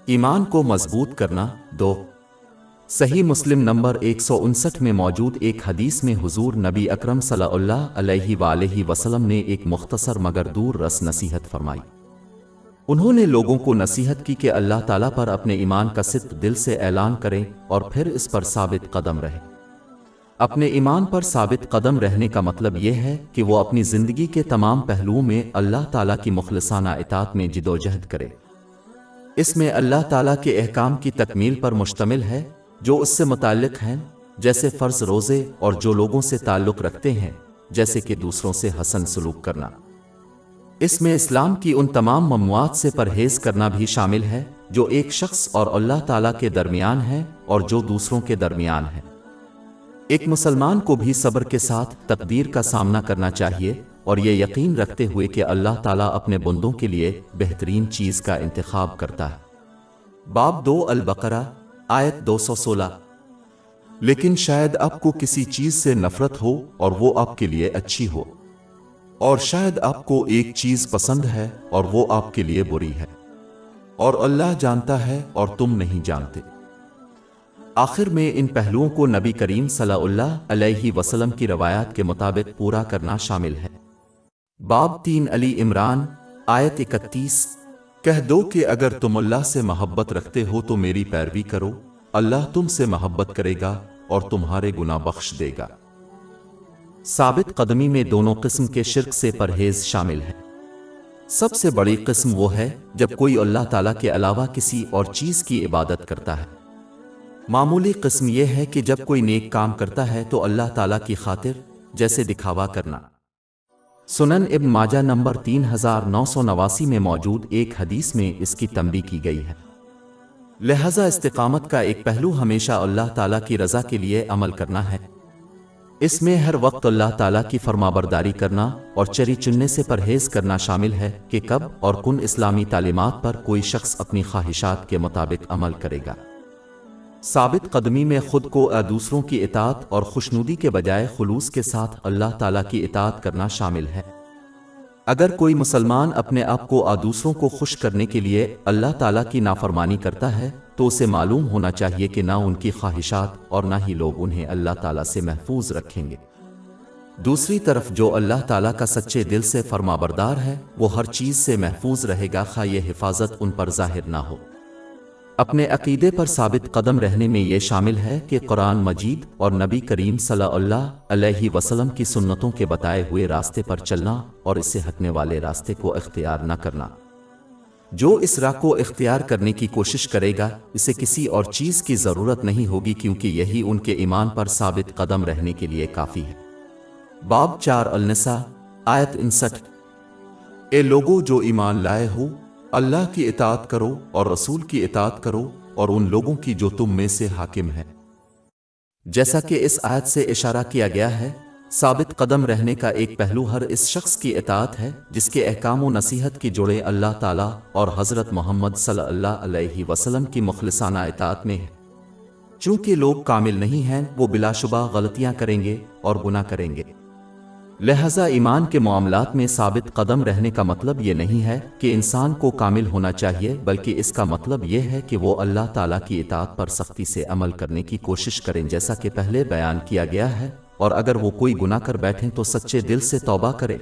ایمان کو مضبوط کرنا 2 صحیح مسلم نمبر 159 میں موجود ایک حدیث میں حضور نبی اکرم صلی اللہ علیہ وآلہ وسلم نے ایک مختصر مگر دور رس نصیحت فرمائی۔ انہوں نے لوگوں کو نصیحت کی کہ اللہ تعالیٰ پر اپنے ایمان کا صدق دل سے اعلان کریں اور پھر اس پر ثابت قدم رہیں۔ اپنے ایمان پر ثابت قدم رہنے کا مطلب یہ ہے کہ وہ اپنی زندگی کے تمام پہلوؤں میں اللہ تعالیٰ کی مخلصانہ اطاعت میں جدوجہد کرے۔ اس میں اللہ تعالیٰ کے احکام کی تکمیل پر مشتمل ہے جو اس سے متعلق ہیں، جیسے فرض روزے، اور جو لوگوں سے تعلق رکھتے ہیں، جیسے کہ دوسروں سے حسن سلوک کرنا۔ اس میں اسلام کی ان تمام ممنوعات سے پرہیز کرنا بھی شامل ہے جو ایک شخص اور اللہ تعالیٰ کے درمیان ہے اور جو دوسروں کے درمیان ہے۔ ایک مسلمان کو بھی صبر کے ساتھ تقدیر کا سامنا کرنا چاہیے اور یہ یقین رکھتے ہوئے کہ اللہ تعالیٰ اپنے بندوں کے لیے بہترین چیز کا انتخاب کرتا ہے۔ باب 2 البقرہ آیت 216۔ لیکن شاید آپ کو کسی چیز سے نفرت ہو اور وہ آپ کے لیے اچھی ہو، اور شاید آپ کو ایک چیز پسند ہے اور وہ آپ کے لیے بری ہے، اور اللہ جانتا ہے اور تم نہیں جانتے۔ آخر میں ان پہلوؤں کو نبی کریم صلی اللہ علیہ وسلم کی روایات کے مطابق پورا کرنا شامل ہے۔ باب 3 علی عمران آیت 31۔ کہہ دو کہ اگر تم اللہ سے محبت رکھتے ہو تو میری پیروی کرو، اللہ تم سے محبت کرے گا اور تمہارے گناہ بخش دے گا۔ ثابت قدمی میں دونوں قسم کے شرک سے پرہیز شامل ہے۔ سب سے بڑی قسم وہ ہے جب کوئی اللہ تعالیٰ کے علاوہ کسی اور چیز کی عبادت کرتا ہے۔ معمولی قسم یہ ہے کہ جب کوئی نیک کام کرتا ہے تو اللہ تعالیٰ کی خاطر، جیسے دکھاوا کرنا۔ سنن ابن ماجہ نمبر 3989 میں موجود ایک حدیث میں اس کی تنبیہ کی گئی ہے۔ لہذا استقامت کا ایک پہلو ہمیشہ اللہ تعالیٰ کی رضا کے لیے عمل کرنا ہے۔ اس میں ہر وقت اللہ تعالیٰ کی فرمانبرداری کرنا اور چری چننے سے پرہیز کرنا شامل ہے کہ کب اور کن اسلامی تعلیمات پر کوئی شخص اپنی خواہشات کے مطابق عمل کرے گا۔ ثابت قدمی میں خود کو دوسروں کی اطاعت اور خوشنودی کے بجائے خلوص کے ساتھ اللہ تعالیٰ کی اطاعت کرنا شامل ہے۔ اگر کوئی مسلمان اپنے آپ کو دوسروں کو خوش کرنے کے لیے اللہ تعالیٰ کی نافرمانی کرتا ہے تو اسے معلوم ہونا چاہیے کہ نہ ان کی خواہشات اور نہ ہی لوگ انہیں اللہ تعالیٰ سے محفوظ رکھیں گے۔ دوسری طرف جو اللہ تعالیٰ کا سچے دل سے فرمانبردار ہے وہ ہر چیز سے محفوظ رہے گا، خواہ یہ حفاظت ان پر ظاہر نہ ہو۔ اپنے عقیدے پر ثابت قدم رہنے میں یہ شامل ہے کہ قرآن مجید اور نبی کریم صلی اللہ علیہ وسلم کی سنتوں کے بتائے ہوئے راستے پر چلنا اور اس سے ہٹنے والے راستے کو اختیار نہ کرنا۔ جو اس راہ کو اختیار کرنے کی کوشش کرے گا اسے کسی اور چیز کی ضرورت نہیں ہوگی، کیونکہ یہی ان کے ایمان پر ثابت قدم رہنے کے لیے کافی ہے۔ باب 4 النساء آیت 59۔ اے لوگو جو ایمان لائے ہو، اللہ کی اطاعت کرو اور رسول کی اطاعت کرو اور ان لوگوں کی جو تم میں سے حاکم ہیں۔ جیسا کہ اس آیت سے اشارہ کیا گیا ہے، ثابت قدم رہنے کا ایک پہلو ہر اس شخص کی اطاعت ہے جس کے احکام و نصیحت کی جڑیں اللہ تعالیٰ اور حضرت محمد صلی اللہ علیہ وسلم کی مخلصانہ اطاعت میں ہے۔ چونکہ لوگ کامل نہیں ہیں، وہ بلا شبہ غلطیاں کریں گے اور گناہ کریں گے۔ لہذا ایمان کے معاملات میں ثابت قدم رہنے کا مطلب یہ نہیں ہے کہ انسان کو کامل ہونا چاہیے، بلکہ اس کا مطلب یہ ہے کہ وہ اللہ تعالیٰ کی اطاعت پر سختی سے عمل کرنے کی کوشش کریں، جیسا کہ پہلے بیان کیا گیا ہے، اور اگر وہ کوئی گناہ کر بیٹھیں تو سچے دل سے توبہ کرے۔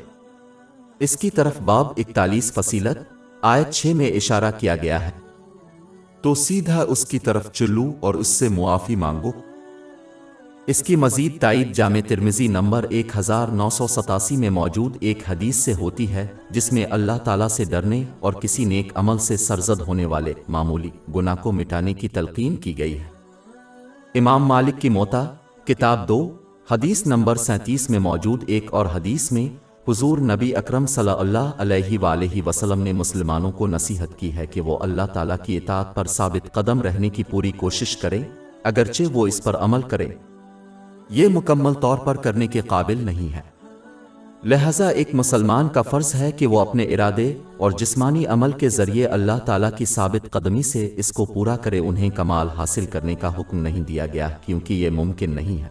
اس کی طرف باب 41 فصیلت آیت 6 میں اشارہ کیا گیا ہے، تو سیدھا اس کی طرف چلو اور اس سے معافی مانگو۔ اس کی مزید تائید جامع ترمذی نمبر 1987 میں موجود ایک حدیث سے ہوتی ہے، جس میں اللہ تعالیٰ سے ڈرنے اور کسی نیک عمل سے سرزد ہونے والے معمولی گناہ کو مٹانے کی تلقین کی گئی ہے۔ امام مالک کی موطا کتاب 2 حدیث نمبر 37 میں موجود ایک اور حدیث میں حضور نبی اکرم صلی اللہ علیہ وآلہ وسلم نے مسلمانوں کو نصیحت کی ہے کہ وہ اللہ تعالیٰ کی اطاعت پر ثابت قدم رہنے کی پوری کوشش کریں، اگرچہ وہ اس پر عمل کریں، یہ مکمل طور پر کرنے کے قابل نہیں ہے۔ لہذا ایک مسلمان کا فرض ہے کہ وہ اپنے ارادے اور جسمانی عمل کے ذریعے اللہ تعالیٰ کی ثابت قدمی سے اس کو پورا کرے۔ انہیں کمال حاصل کرنے کا حکم نہیں دیا گیا کیونکہ یہ ممکن نہیں ہے۔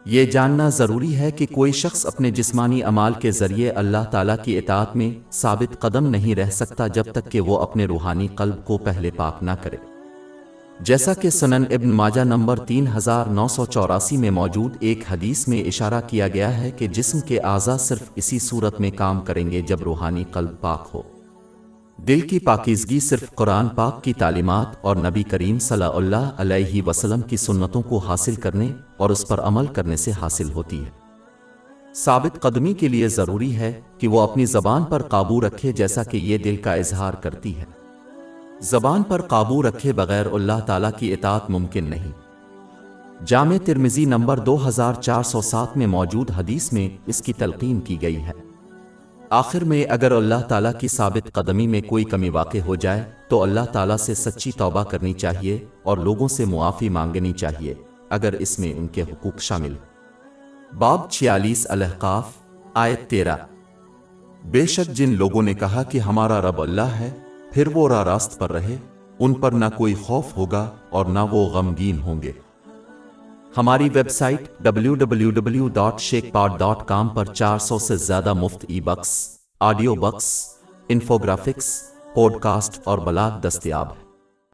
یہ جاننا ضروری ہے کہ کوئی شخص اپنے جسمانی اعمال کے ذریعے اللہ تعالیٰ کی اطاعت میں ثابت قدم نہیں رہ سکتا جب تک کہ وہ اپنے روحانی قلب کو پہلے پاک نہ کرے، جیسا کہ سنن ابن ماجہ نمبر 3984 میں موجود ایک حدیث میں اشارہ کیا گیا ہے کہ جسم کے اعضاء صرف اسی صورت میں کام کریں گے جب روحانی قلب پاک ہو۔ دل کی پاکیزگی صرف قرآن پاک کی تعلیمات اور نبی کریم صلی اللہ علیہ وسلم کی سنتوں کو حاصل کرنے اور اس پر عمل کرنے سے حاصل ہوتی ہے۔ ثابت قدمی کے لیے ضروری ہے کہ وہ اپنی زبان پر قابو رکھے جیسا کہ یہ دل کا اظہار کرتی ہے۔ زبان پر قابو رکھے بغیر اللہ تعالیٰ کی اطاعت ممکن نہیں۔ جامع ترمذی نمبر 2407 میں موجود حدیث میں اس کی تلقین کی گئی ہے۔ آخر میں اگر اللہ تعالیٰ کی ثابت قدمی میں کوئی کمی واقع ہو جائے تو اللہ تعالیٰ سے سچی توبہ کرنی چاہیے اور لوگوں سے معافی مانگنی چاہیے اگر اس میں ان کے حقوق شامل ہوں۔ باب 46 الاحقاف آیت 13۔ بے شک جن لوگوں نے کہا کہ ہمارا رب اللہ ہے پھر وہ راہ راست پر رہے، ان پر نہ کوئی خوف ہوگا اور نہ وہ غمگین ہوں گے۔ ہماری ویب سائٹ www.sheikhpod.com پر 400 سے زیادہ مفت e books, audio books, infographics, podcast اور بلاگ دستیاب ہے۔